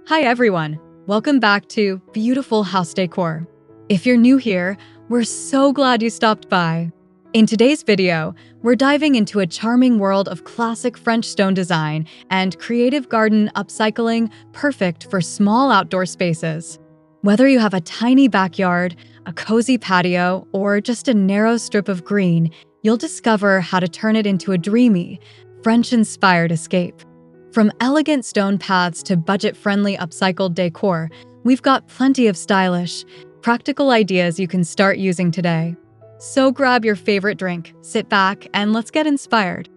Hi everyone, welcome back to Beautiful House Decor. If you're new here, we're so glad you stopped by. In today's video, we're diving into a charming world of classic French stone design and creative garden upcycling perfect for small outdoor spaces. Whether you have a tiny backyard, a cozy patio, or just a narrow strip of green, you'll discover how to turn it into a dreamy, French-inspired escape. From elegant stone paths to budget-friendly upcycled decor, we've got plenty of stylish, practical ideas you can start using today. So grab your favorite drink, sit back, and let's get inspired.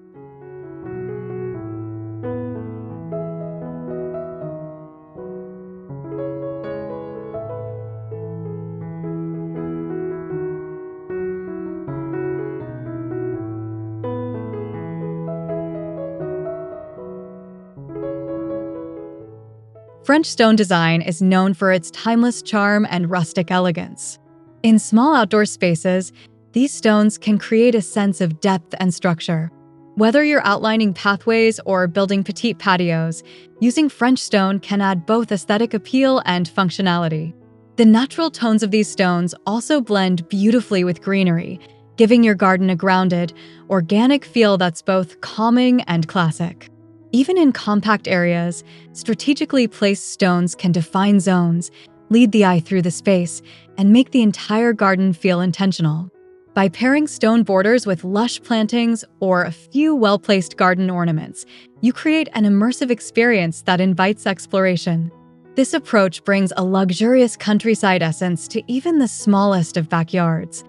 French stone design is known for its timeless charm and rustic elegance. In small outdoor spaces, these stones can create a sense of depth and structure. Whether you're outlining pathways or building petite patios, using French stone can add both aesthetic appeal and functionality. The natural tones of these stones also blend beautifully with greenery, giving your garden a grounded, organic feel that's both calming and classic. Even in compact areas, strategically placed stones can define zones, lead the eye through the space, and make the entire garden feel intentional. By pairing stone borders with lush plantings or a few well-placed garden ornaments, you create an immersive experience that invites exploration. This approach brings a luxurious countryside essence to even the smallest of backyards.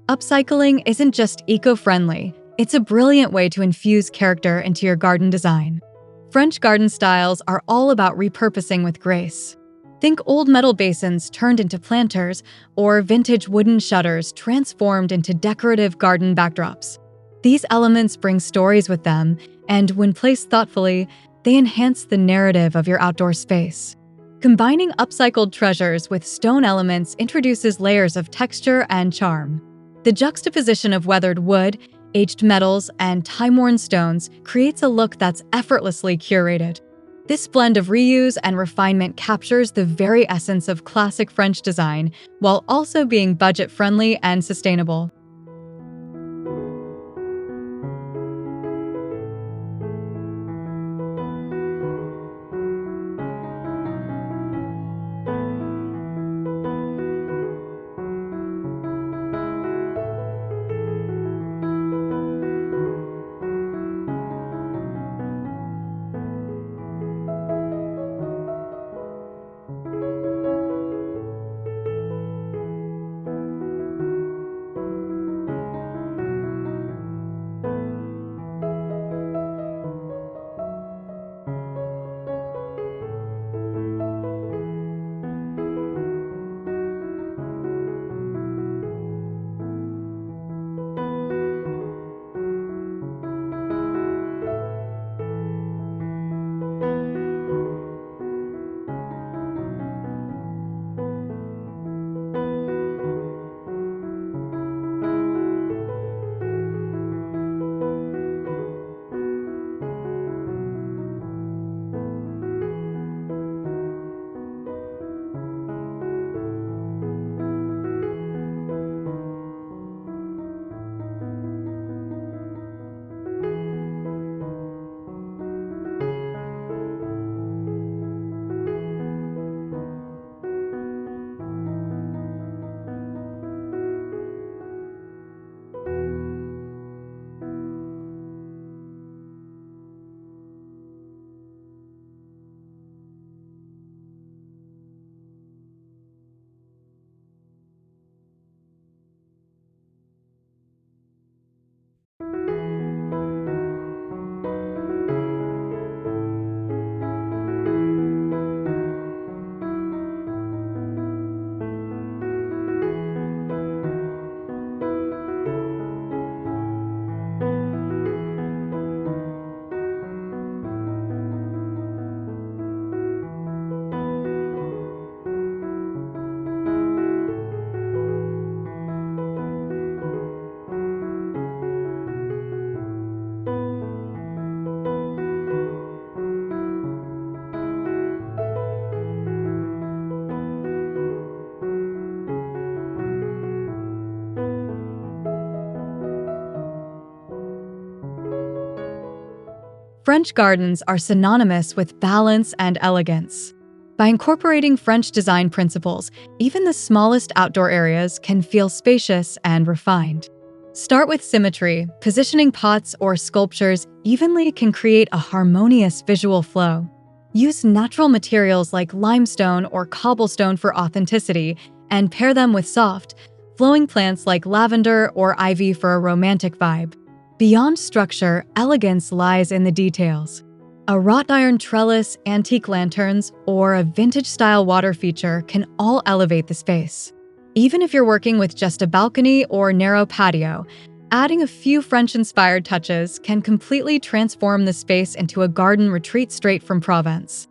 Upcycling isn't just eco-friendly, it's a brilliant way to infuse character into your garden design. French garden styles are all about repurposing with grace. Think old metal basins turned into planters or vintage wooden shutters transformed into decorative garden backdrops. These elements bring stories with them, and when placed thoughtfully, they enhance the narrative of your outdoor space. Combining upcycled treasures with stone elements introduces layers of texture and charm. The juxtaposition of weathered wood, aged metals, and time-worn stones creates a look that's effortlessly curated. This blend of reuse and refinement captures the very essence of classic French design while also being budget-friendly and sustainable. French gardens are synonymous with balance and elegance. By incorporating French design principles, even the smallest outdoor areas can feel spacious and refined. Start with symmetry. Positioning pots or sculptures evenly can create a harmonious visual flow. Use natural materials like limestone or cobblestone for authenticity, and pair them with soft, flowing plants like lavender or ivy for a romantic vibe. Beyond structure, elegance lies in the details. A wrought iron trellis, antique lanterns, or a vintage-style water feature can all elevate the space. Even if you're working with just a balcony or narrow patio, adding a few French-inspired touches can completely transform the space into a garden retreat straight from Provence.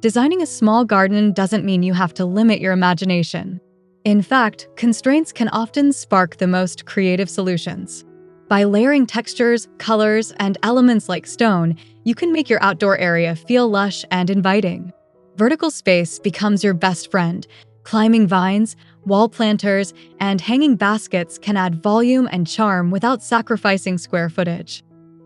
designing a small garden doesn't mean you have to limit your imagination. In fact, constraints can often spark the most creative solutions. By layering textures, colors, and elements like stone, you can make your outdoor area feel lush and inviting. Vertical space becomes your best friend. Climbing vines, wall planters, and hanging baskets can add volume and charm without sacrificing square footage.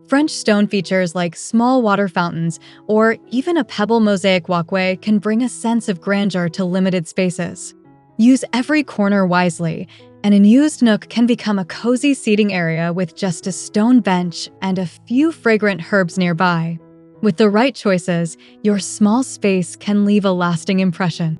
French stone features like small water fountains or even a pebble mosaic walkway can bring a sense of grandeur to limited spaces. Use every corner wisely. An unused nook can become a cozy seating area with just a stone bench and a few fragrant herbs nearby. With the right choices, your small space can leave a lasting impression.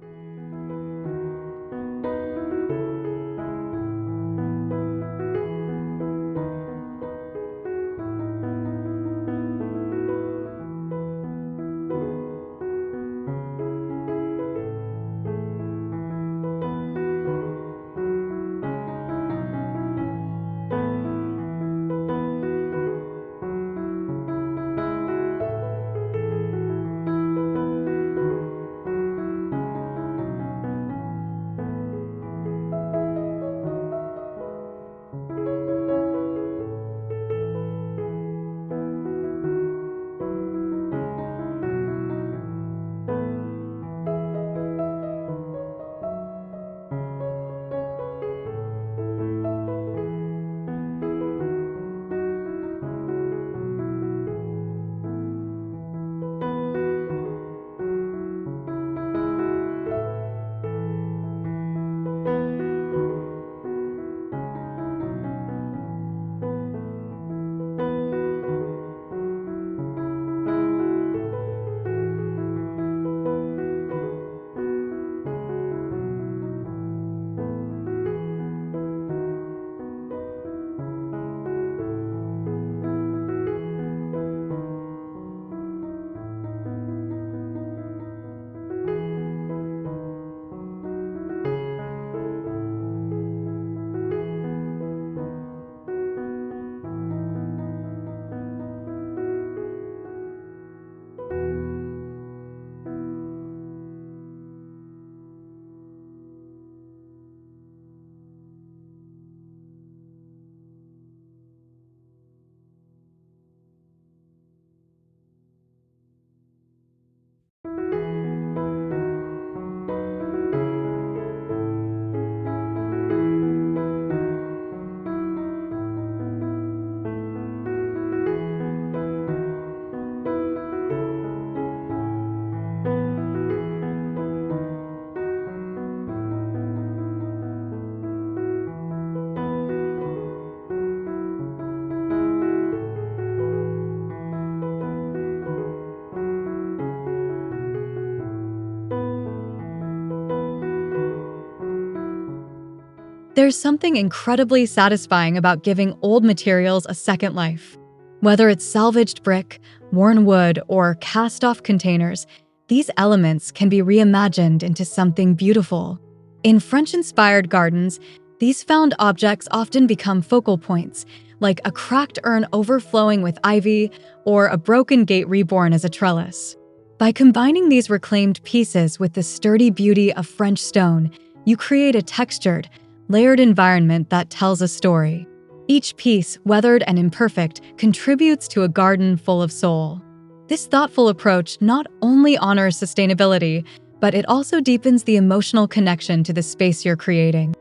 There's something incredibly satisfying about giving old materials a second life. Whether it's salvaged brick, worn wood, or cast-off containers, these elements can be reimagined into something beautiful. In French-inspired gardens, these found objects often become focal points, like a cracked urn overflowing with ivy or a broken gate reborn as a trellis. By combining these reclaimed pieces with the sturdy beauty of French stone, you create a textured, layered environment that tells a story. Each piece, weathered and imperfect, contributes to a garden full of soul. This thoughtful approach not only honors sustainability, but it also deepens the emotional connection to the space you're creating.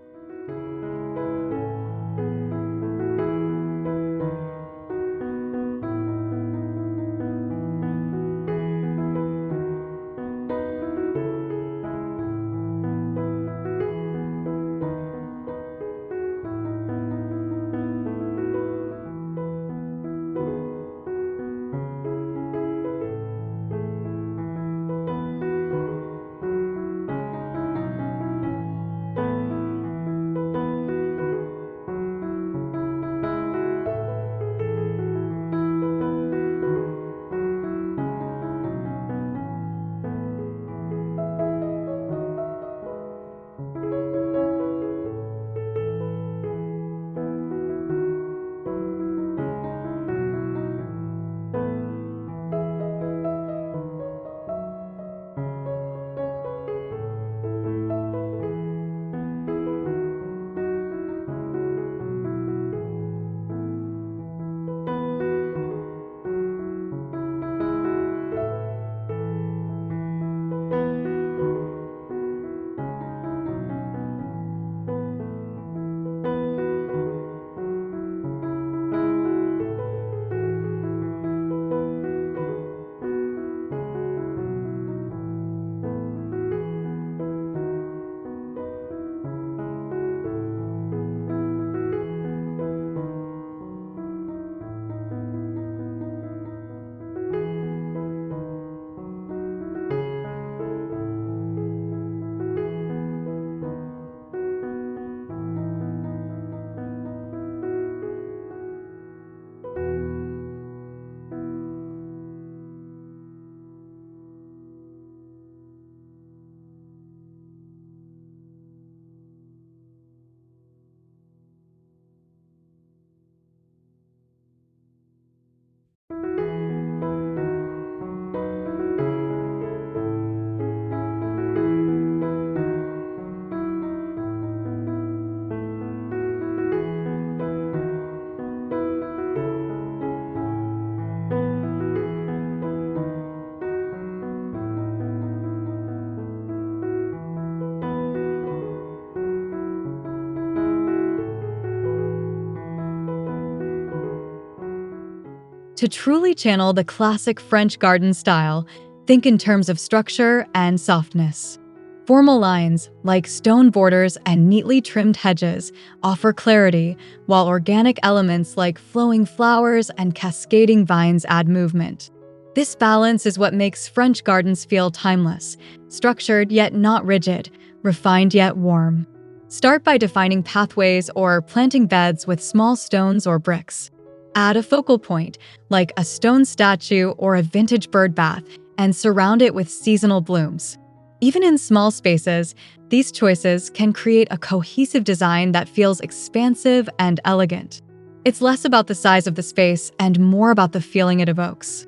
To truly channel the classic French garden style, think in terms of structure and softness. Formal lines, like stone borders and neatly trimmed hedges, offer clarity, while organic elements like flowing flowers and cascading vines add movement. This balance is what makes French gardens feel timeless, structured yet not rigid, refined yet warm. Start by defining pathways or planting beds with small stones or bricks. Add a focal point, like a stone statue or a vintage bird bath, and surround it with seasonal blooms. Even in small spaces, these choices can create a cohesive design that feels expansive and elegant. It's less about the size of the space and more about the feeling it evokes.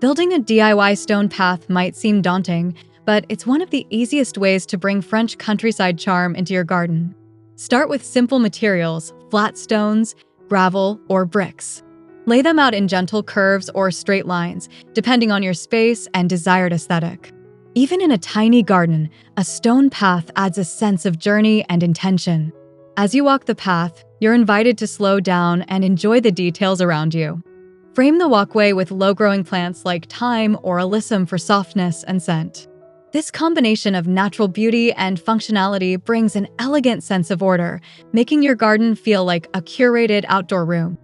Building a DIY stone path might seem daunting, but it's one of the easiest ways to bring French countryside charm into your garden. Start with simple materials, flat stones, gravel, or bricks. Lay them out in gentle curves or straight lines, depending on your space and desired aesthetic. Even in a tiny garden, a stone path adds a sense of journey and intention. As you walk the path, you're invited to slow down and enjoy the details around you. Frame the walkway with low-growing plants like thyme or alyssum for softness and scent. This combination of natural beauty and functionality brings an elegant sense of order, making your garden feel like a curated outdoor room.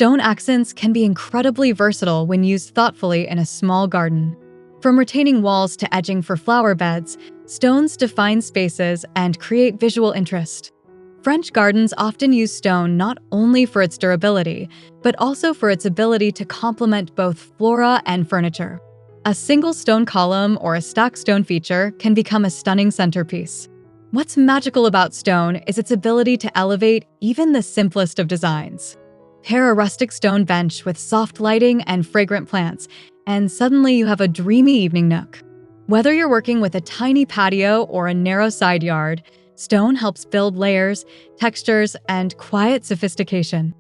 Stone accents can be incredibly versatile when used thoughtfully in a small garden. From retaining walls to edging for flower beds, stones define spaces and create visual interest. French gardens often use stone not only for its durability, but also for its ability to complement both flora and furniture. A single stone column or a stacked stone feature can become a stunning centerpiece. What's magical about stone is its ability to elevate even the simplest of designs. Pair a rustic stone bench with soft lighting and fragrant plants, and suddenly you have a dreamy evening nook. Whether you're working with a tiny patio or a narrow side yard, stone helps build layers, textures, and quiet sophistication.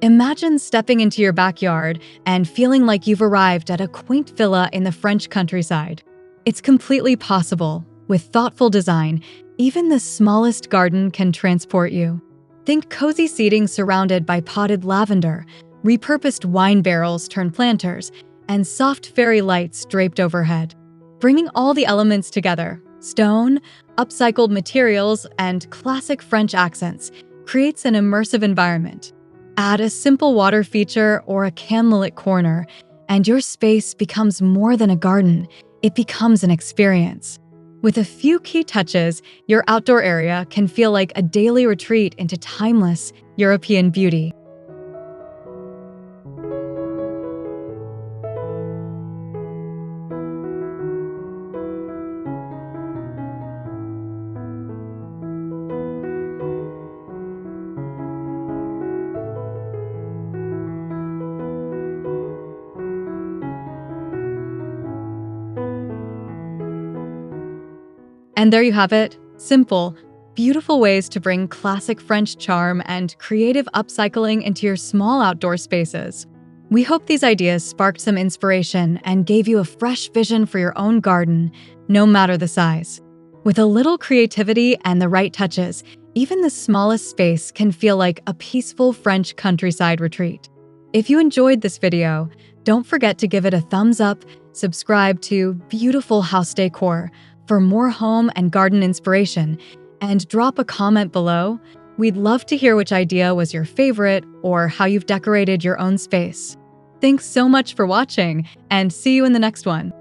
Imagine stepping into your backyard and feeling like you've arrived at a quaint villa in the French countryside. It's completely possible. With thoughtful design, even the smallest garden can transport you. Think cozy seating surrounded by potted lavender, repurposed wine barrels turned planters, and soft fairy lights draped overhead. Bringing all the elements together, stone, upcycled materials, and classic French accents, creates an immersive environment. Add a simple water feature or a candlelit corner, and your space becomes more than a garden. It becomes an experience. With a few key touches, your outdoor area can feel like a daily retreat into timeless European beauty. And there you have it. Simple, beautiful ways to bring classic French charm and creative upcycling into your small outdoor spaces. We hope these ideas sparked some inspiration and gave you a fresh vision for your own garden, no matter the size. With a little creativity and the right touches, even the smallest space can feel like a peaceful French countryside retreat. If you enjoyed this video, don't forget to give it a thumbs up, subscribe to Beautiful House Decor for more home and garden inspiration, And drop a comment below. We'd love to hear which idea was your favorite or how you've decorated your own space. Thanks so much for watching, and see you in the next one.